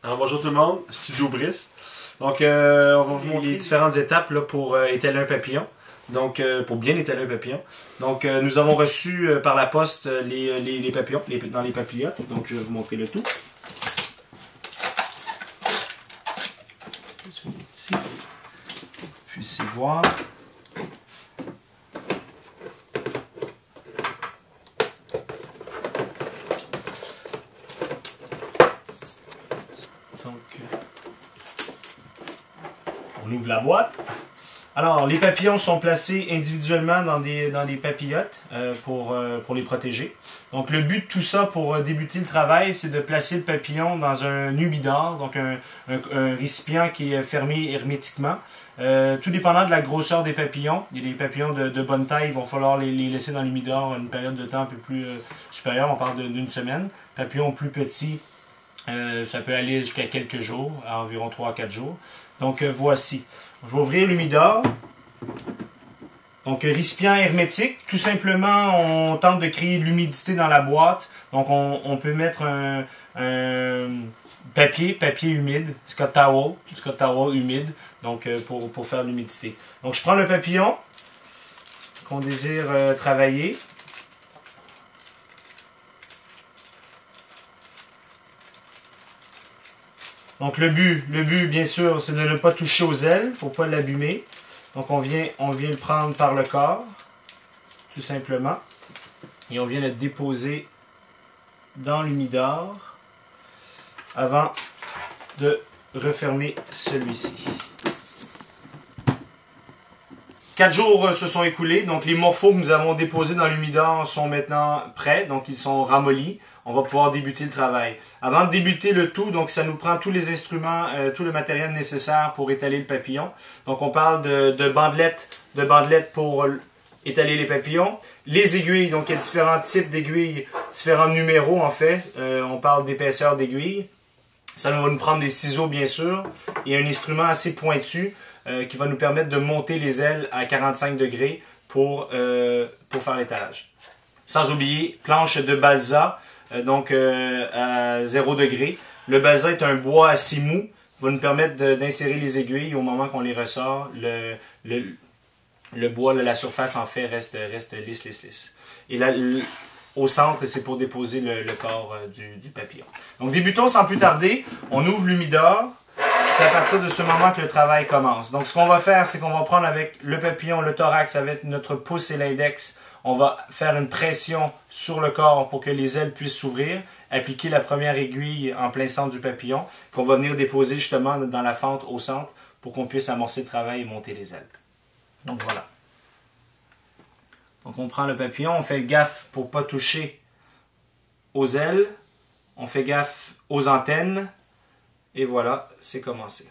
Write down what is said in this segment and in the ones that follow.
Alors, bonjour tout le monde, Studio Brice. Donc, on va vous montrer les différentes étapes là, pour étaler un papillon. Donc, pour bien étaler un papillon. Donc, nous avons reçu par la poste les papillons dans les papillotes. Donc, je vais vous montrer le tout. Ici. Vous puissiez voir. Donc, on ouvre la boîte. Alors, les papillons sont placés individuellement dans des papillotes pour les protéger. Donc, le but de tout ça pour débuter le travail, c'est de placer le papillon dans un humidor, donc un récipient qui est fermé hermétiquement. Tout dépendant de la grosseur des papillons. Il y a des papillons de bonne taille, il va falloir les laisser dans l'humidor une période de temps un peu plus supérieure, on parle d'une semaine. Papillons plus petits, ça peut aller jusqu'à quelques jours, à environ 3 à 4 jours. Donc voici. Je vais ouvrir l'humidor. Donc récipient hermétique. Tout simplement, on tente de créer de l'humidité dans la boîte. Donc on peut mettre un papier humide, Scott Towel humide, donc pour faire de l'humidité. Donc je prends le papillon qu'on désire travailler. Donc le but bien sûr, c'est de ne pas toucher aux ailes pour ne pas l'abîmer. Donc on vient le prendre par le corps, tout simplement. Et on vient le déposer dans l'humidor avant de refermer celui-ci. 4 jours se sont écoulés, donc les morceaux que nous avons déposés dans l'humidor sont maintenant prêts, donc ils sont ramollis. On va pouvoir débuter le travail. Avant de débuter le tout, donc ça nous prend tous les instruments, tout le matériel nécessaire pour étaler le papillon. Donc on parle de bandelettes pour étaler les papillons. Les aiguilles, donc il y a différents types d'aiguilles, différents numéros en fait. On parle d'épaisseur d'aiguille. Ça va nous prendre des ciseaux bien sûr et un instrument assez pointu qui va nous permettre de monter les ailes à 45 degrés pour faire l'étalage. Sans oublier, planche de balsa, donc à 0 degré. Le balsa est un bois assez mou, va nous permettre d'insérer les aiguilles au moment qu'on les ressort. Le bois, la surface en fait reste lisse. Et là, au centre, c'est pour déposer le corps du papillon. Donc débutons sans plus tarder, on ouvre l'humidor. C'est à partir de ce moment que le travail commence. Donc ce qu'on va faire, c'est qu'on va prendre avec le papillon, le thorax, avec notre pouce et l'index, on va faire une pression sur le corps pour que les ailes puissent s'ouvrir, appliquer la première aiguille en plein centre du papillon, qu'on va venir déposer justement dans la fente au centre pour qu'on puisse amorcer le travail et monter les ailes. Donc voilà. Donc on prend le papillon, on fait gaffe pour ne pas toucher aux ailes, on fait gaffe aux antennes, et voilà, c'est commencé.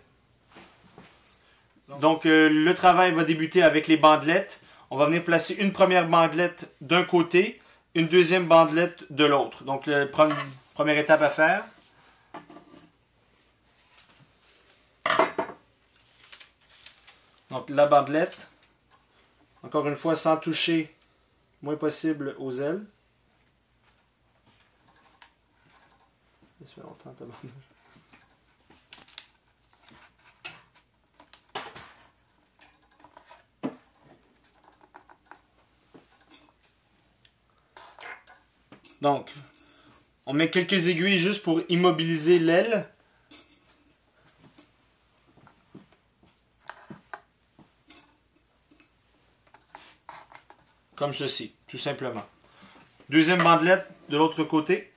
Donc le travail va débuter avec les bandelettes. On va venir placer une première bandelette d'un côté, une deuxième bandelette de l'autre. Donc la première étape à faire. Donc la bandelette, encore une fois sans toucher le moins possible aux ailes. Ça fait longtemps, donc, on met quelques aiguilles juste pour immobiliser l'aile. Comme ceci, tout simplement. Deuxième bandelette de l'autre côté.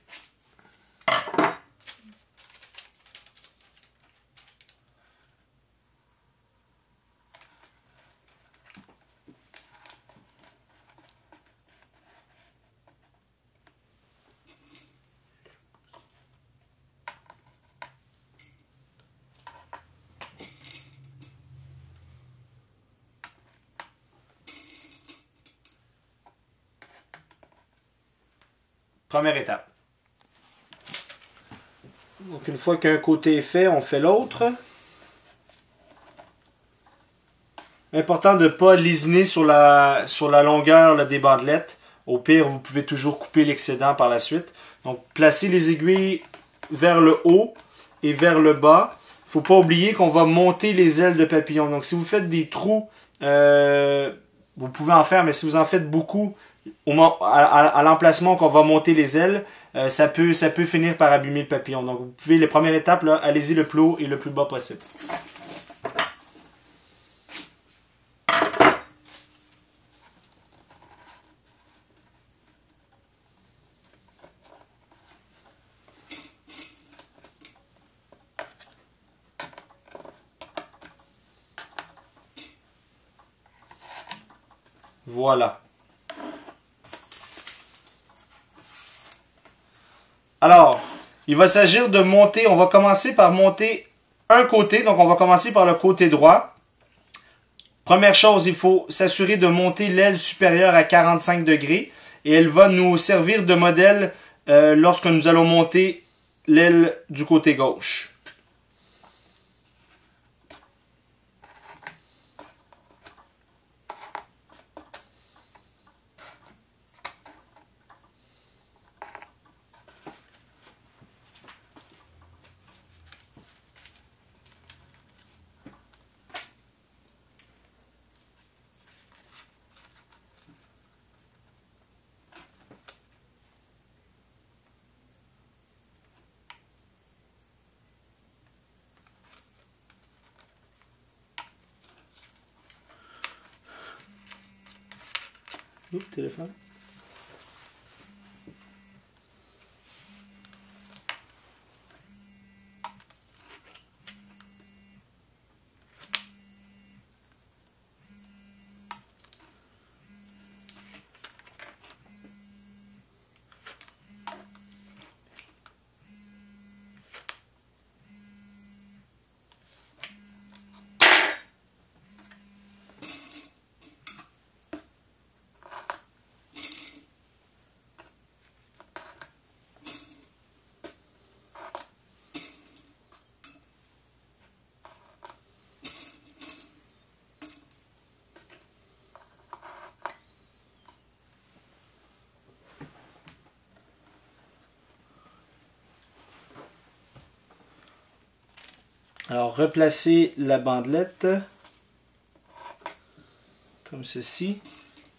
Première étape. Donc une fois qu'un côté est fait, on fait l'autre. Important de ne pas lésiner sur la longueur là, des bandelettes. Au pire, vous pouvez toujours couper l'excédent par la suite. Donc placez les aiguilles vers le haut et vers le bas. Il ne faut pas oublier qu'on va monter les ailes de papillon. Donc si vous faites des trous, vous pouvez en faire, mais si vous en faites beaucoup à l'emplacement qu'on va monter les ailes, ça peut finir par abîmer le papillon. Donc vous pouvez, les premières étapes, allez-y le plus haut et le plus bas possible. Voilà. Alors, il va s'agir de monter, on va commencer par monter un côté, donc on va commencer par le côté droit. Première chose, il faut s'assurer de monter l'aile supérieure à 45 degrés et elle va nous servir de modèle lorsque nous allons monter l'aile du côté gauche. Oups, téléphone. Alors, replacez la bandelette comme ceci.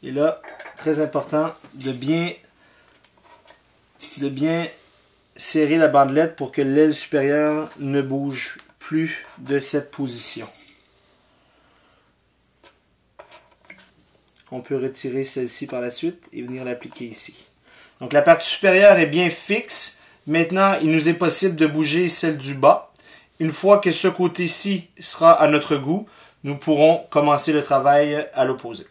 Et là, très important de bien serrer la bandelette pour que l'aile supérieure ne bouge plus de cette position. On peut retirer celle-ci par la suite et venir l'appliquer ici. Donc la partie supérieure est bien fixe. Maintenant, il nous est possible de bouger celle du bas. Une fois que ce côté-ci sera à notre goût, nous pourrons commencer le travail à l'opposé.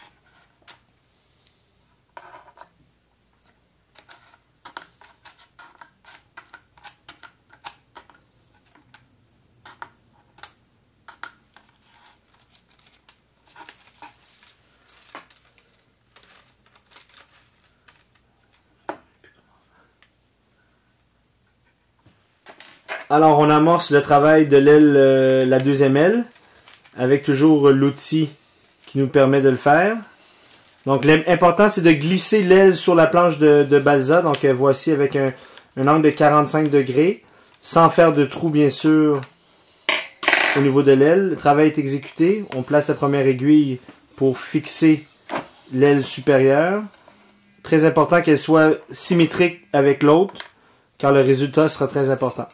Alors, on amorce le travail de l'aile, la deuxième aile, avec toujours l'outil qui nous permet de le faire. Donc, l'important, c'est de glisser l'aile sur la planche de balsa. Donc, voici avec un angle de 45 degrés, sans faire de trou, bien sûr, au niveau de l'aile. Le travail est exécuté. On place la première aiguille pour fixer l'aile supérieure. Très important qu'elle soit symétrique avec l'autre, car le résultat sera très important.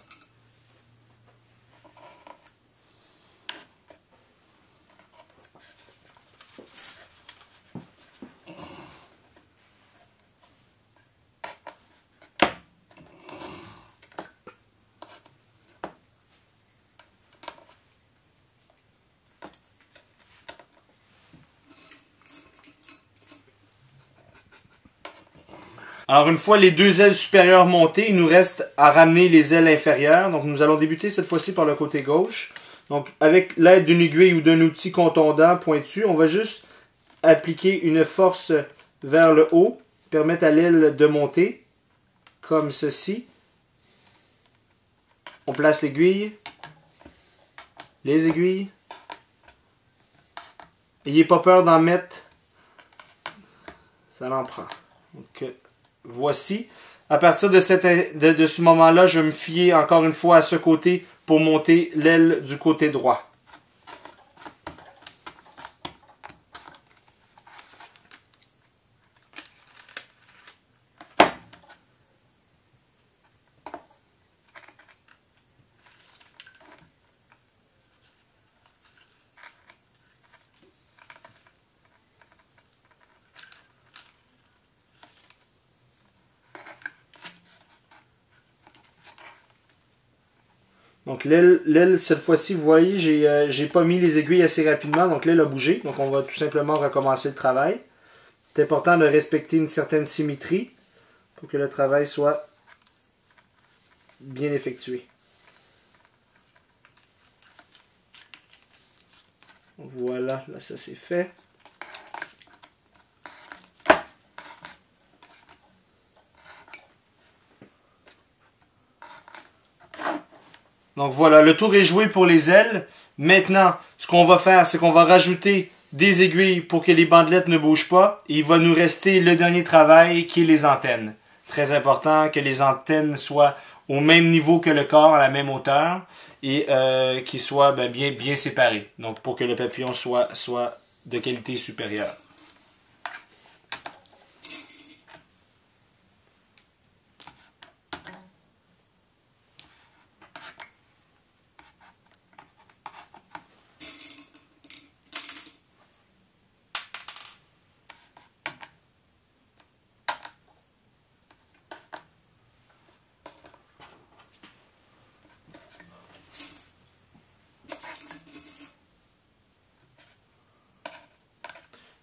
Alors, une fois les deux ailes supérieures montées, il nous reste à ramener les ailes inférieures. Donc, nous allons débuter cette fois-ci par le côté gauche. Donc, avec l'aide d'une aiguille ou d'un outil contondant pointu, on va juste appliquer une force vers le haut, permettre à l'aile de monter, comme ceci. On place l'aiguille, les aiguilles. N'ayez pas peur d'en mettre, ça en prend. Donc, voici. À partir de ce moment-là, je vais me fier encore une fois à ce côté pour monter l'aile du côté droit. Donc l'aile, cette fois-ci, vous voyez, j'ai pas mis les aiguilles assez rapidement, donc l'aile a bougé. Donc on va tout simplement recommencer le travail. C'est important de respecter une certaine symétrie pour que le travail soit bien effectué. Voilà, là ça c'est fait. Donc voilà, le tour est joué pour les ailes. Maintenant, ce qu'on va faire, c'est qu'on va rajouter des aiguilles pour que les bandelettes ne bougent pas. Et il va nous rester le dernier travail qui est les antennes. Très important que les antennes soient au même niveau que le corps, à la même hauteur, et qu'ils soient bien séparés. Donc pour que le papillon soit de qualité supérieure.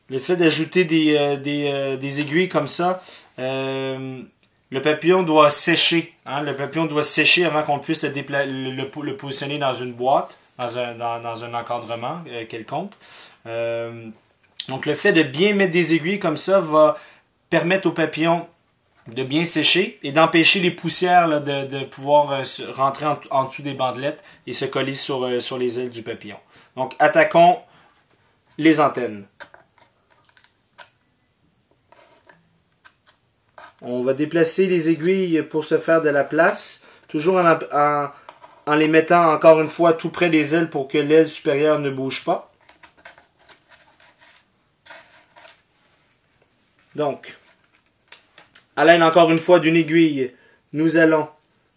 Le fait d'ajouter des aiguilles comme ça, le papillon doit sécher. Hein? Le papillon doit sécher avant qu'on puisse le positionner dans une boîte, dans un encadrement quelconque. Donc le fait de bien mettre des aiguilles comme ça va permettre au papillon de bien sécher et d'empêcher les poussières là, de pouvoir rentrer en dessous des bandelettes et se coller sur les ailes du papillon. Donc attaquons les antennes. On va déplacer les aiguilles pour se faire de la place, toujours en les mettant encore une fois tout près des ailes pour que l'aile supérieure ne bouge pas. Donc, à l'aide encore une fois d'une aiguille, nous allons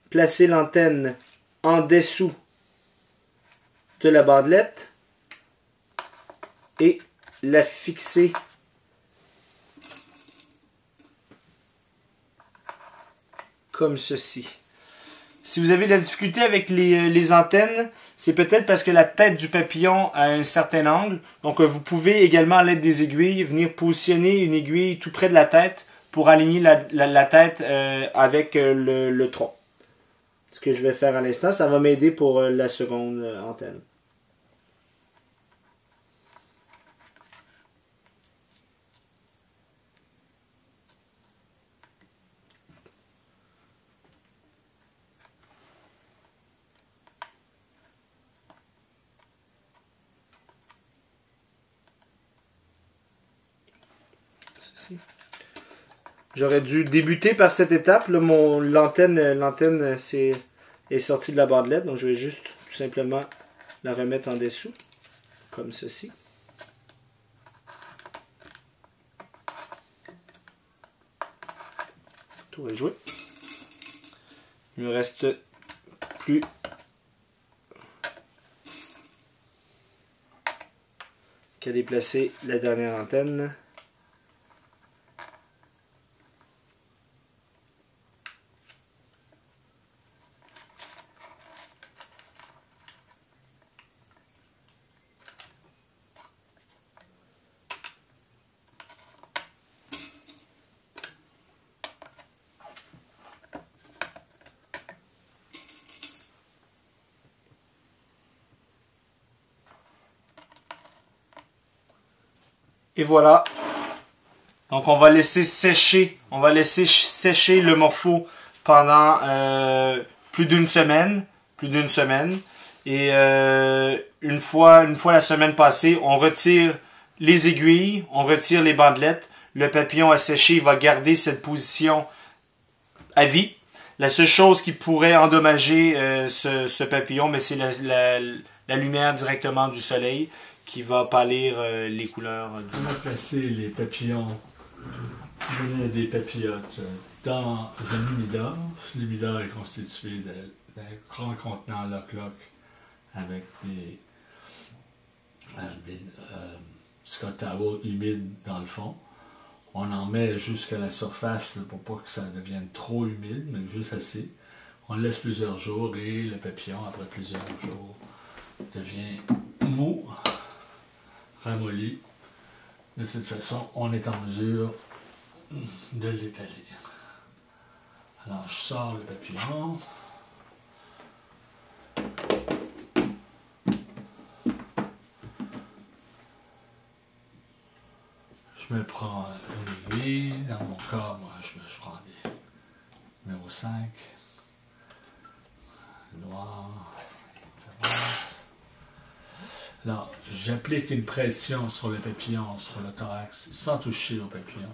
placer l'antenne en dessous de la bandelette et la fixer comme ceci. Si vous avez de la difficulté avec les antennes, c'est peut-être parce que la tête du papillon a un certain angle. Donc vous pouvez également à l'aide des aiguilles venir positionner une aiguille tout près de la tête pour aligner la tête avec le tronc. Ce que je vais faire à l'instant, ça va m'aider pour la seconde antenne. J'aurais dû débuter par cette étape. L'antenne est sortie de la bandelette. Donc je vais juste tout simplement la remettre en dessous. Comme ceci. Tout est joué. Il me reste plus qu'à déplacer la dernière antenne. Et voilà. Donc on va laisser sécher. On va laisser sécher le morpho pendant plus d'une semaine. Et une fois la semaine passée, on retire les aiguilles, on retire les bandelettes. Le papillon a séché, il va garder cette position à vie. La seule chose qui pourrait endommager ce papillon, mais c'est la lumière directement du soleil qui va pâlir les couleurs. On va placer les papillons, des papillotes, dans un humidor. L'humidor est constitué d'un grand contenant lock-lock avec des Scott towel humide dans le fond. On en met jusqu'à la surface pour pas que ça devienne trop humide, mais juste assez. On le laisse plusieurs jours et le papillon, après plusieurs jours, devient mou, ramolli. De cette façon, on est en mesure de l'étaler. Alors, je sors le papillon. Je me prends une aiguille. Dans mon cas, moi, je prends des numéro 5. Noir. Alors, j'applique une pression sur le papillon, sur le thorax, sans toucher au papillon,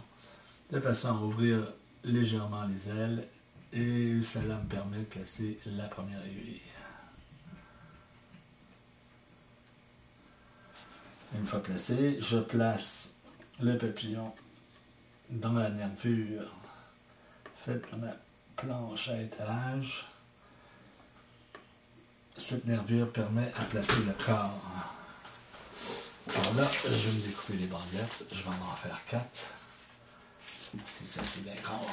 de façon à ouvrir légèrement les ailes, et cela me permet de placer la première aiguille. Une fois placé, je place le papillon dans la nervure faite dans ma planche à étalage. Cette nervure permet à placer le corps. Alors là, je vais me découper les bandelettes. Je vais en faire 4. Si ça fait bien grand,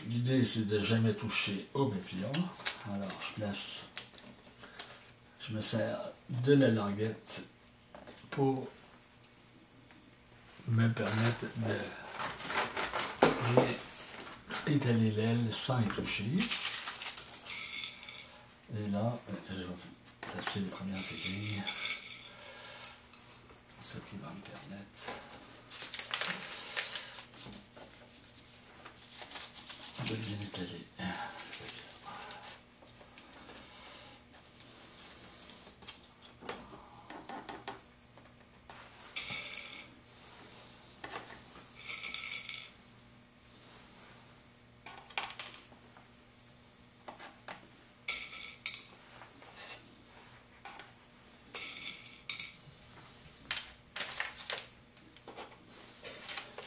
l'idée, c'est de jamais toucher au papillon. Alors, je me sers de la languette pour me permettre de bien étaler l'aile sans y toucher. Et là, je vais placer les premières aiguilles, ce qui va me permettre de bien étaler.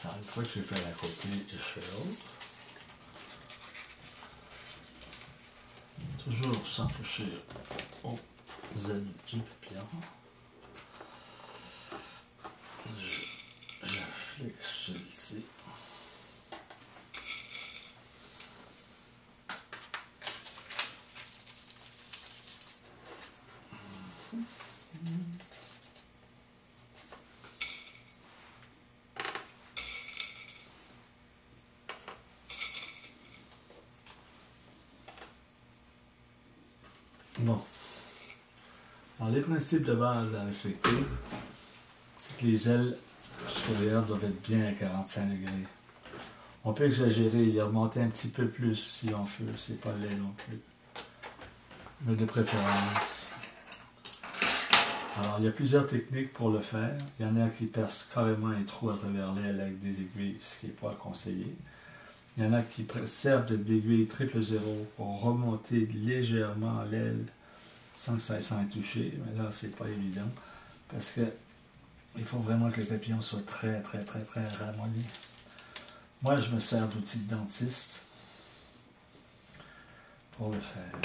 Alors, une fois que j'ai fait un côté, je fais l'autre. Toujours sans toucher aux ailes du papillon. Je flexe celui-ci. Bon. Alors, les principes de base à respecter, c'est que les ailes supérieures doivent être bien à 45 degrés. On peut exagérer et les remonter un petit peu plus si on veut, c'est pas laid non plus. Mais de préférence. Alors, il y a plusieurs techniques pour le faire. Il y en a qui percent carrément un trou à travers l'aile avec des aiguilles, ce qui n'est pas conseillé. Il y en a qui servent d'aiguilles 000 pour remonter légèrement l'aile sans que ça ait touché. Mais là, c'est pas évident parce que il faut vraiment que le papillon soit très ramolli. Moi, je me sers d'outils de dentiste pour le faire.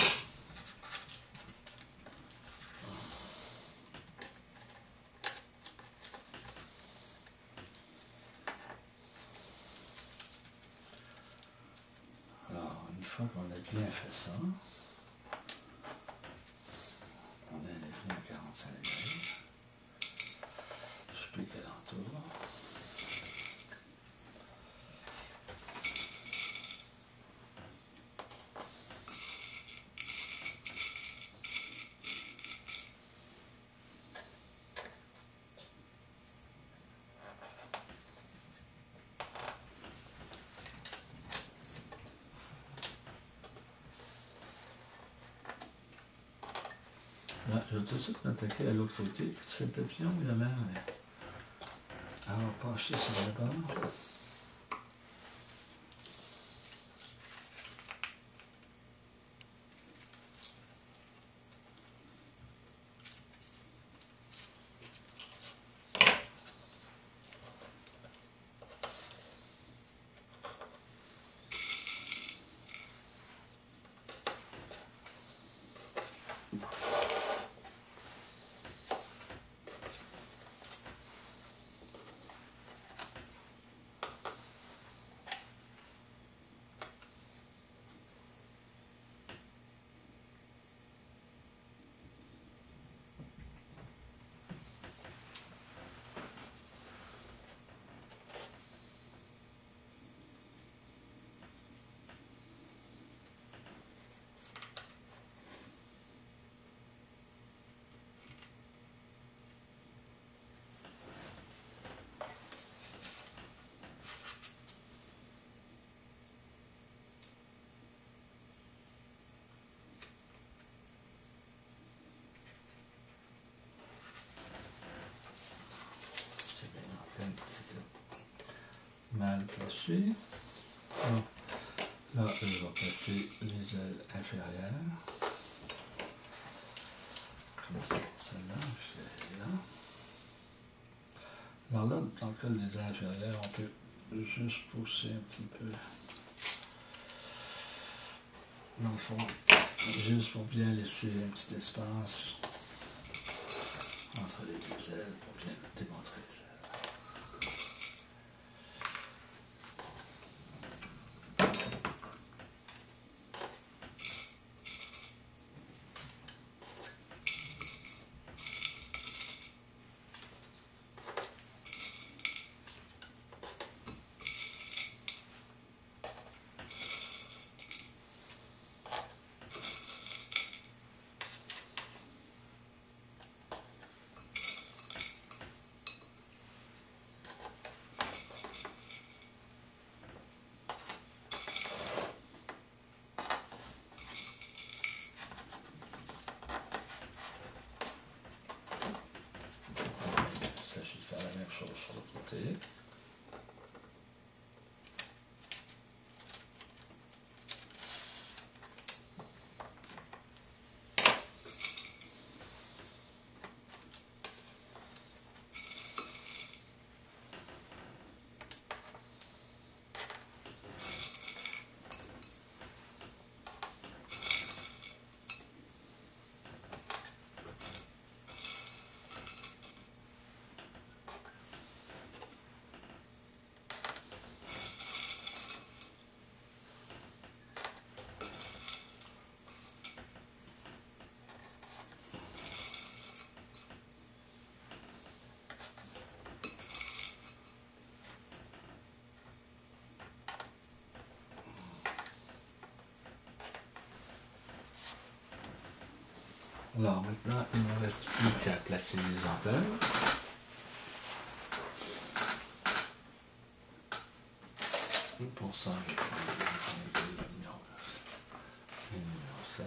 Une fois qu'on a bien fait ça, on a les à 45 degrés. Je pique alentour. Là, je vais tout de suite m'attaquer à l'autre côté. Tu fais le papillon, évidemment. Mais... on va pencher sur le bord. Mal placé. Donc, là, je vais placer les ailes inférieures. Comme ça, celle-là, je là. Alors là, dans le cas des ailes inférieures, on peut juste pousser un petit peu. Dans le fond, juste pour bien laisser un petit espace entre les deux ailes pour bien démontrer les ailes. Sur l'autre côté. Alors maintenant, il ne me reste plus qu'à placer les antennes. Pour ça, je vais prendre le numéro 7.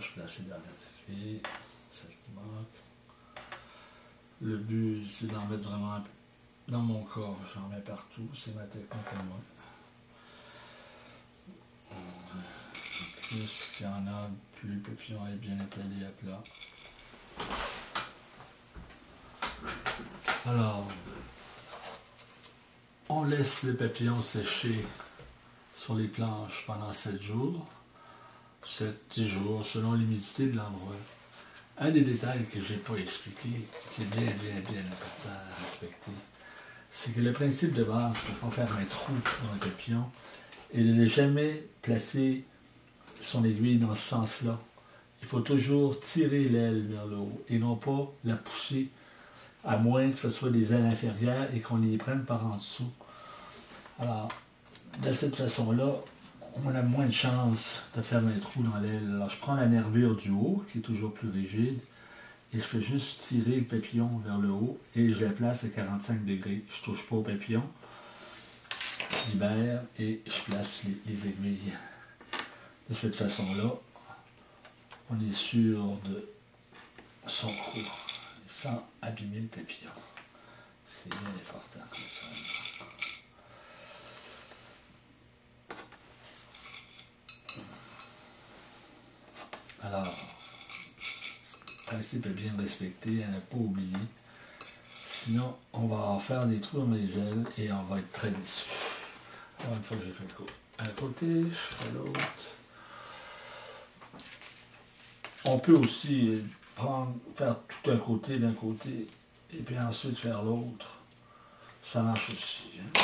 Je place les dernières aiguilles, celle qui manque. Le but, c'est d'en mettre vraiment dans mon corps. J'en mets partout, c'est ma technique à moi. Ok. plus qu'il y en a, plus le papillon est bien étalé à plat. Alors, on laisse le papillon sécher sur les planches pendant 7 jours, 7-10 jours, selon l'humidité de l'endroit. Un des détails que je n'ai pas expliqué, qui est bien important à respecter, c'est que le principe de base pour ne pas faire un trou dans le papillon est de ne jamais placer son aiguille dans ce sens-là. Il faut toujours tirer l'aile vers le haut et non pas la pousser, à moins que ce soit des ailes inférieures et qu'on les prenne par en dessous. Alors, de cette façon-là, on a moins de chances de faire un trou dans l'aile. Alors, je prends la nervure du haut, qui est toujours plus rigide, et je fais juste tirer le papillon vers le haut et je la place à 45 degrés. Je ne touche pas au papillon, je libère et je place les aiguilles. De cette façon-là, on est sûr de son coup, sans abîmer le papillon. C'est bien important comme ça. Alors, le principe est bien respecté, à ne pas oublier. Sinon, on va en faire des trous dans les ailes et on va être très déçus. Alors, une fois que j'ai fait le coup, un côté, je fais l'autre. On peut aussi faire tout un côté d'un côté et puis ensuite faire l'autre. Ça marche aussi. Hein?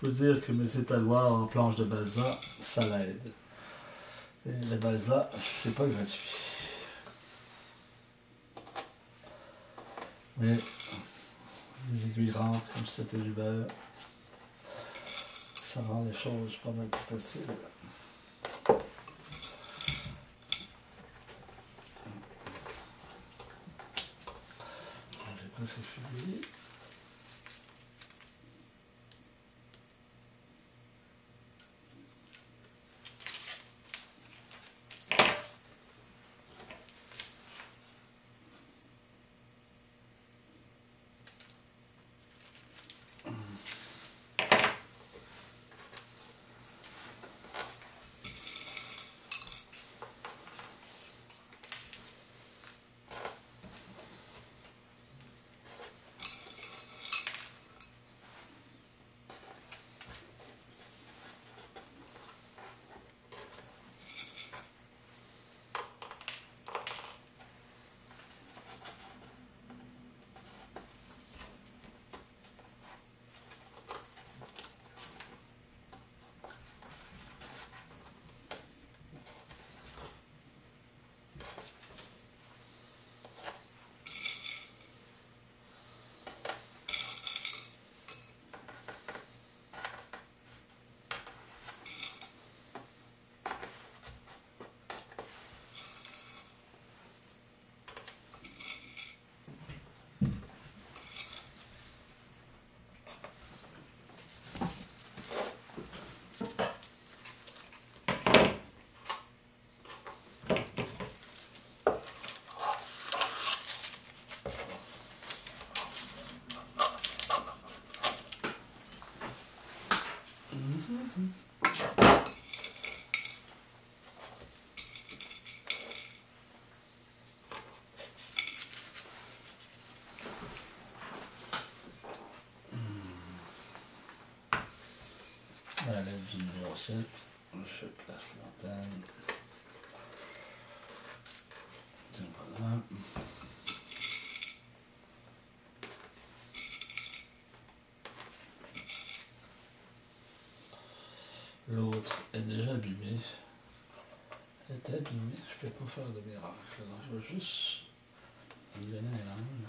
Je veux dire que mes étaloirs en planche de balsa, ça l'aide. Et le balsa, c'est pas gratuit. Mais les aiguilles rentrent comme si c'était du beurre. Ça rend les choses pas mal plus faciles. J'ai presque fini. À la lettre du numéro 7, je place l'antenne. Tiens, voilà. L'autre est déjà bien peut-être, mais je ne peux pas faire de miracle. Alors, je vais juste me donner un angle.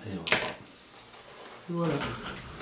Et voilà. Et voilà.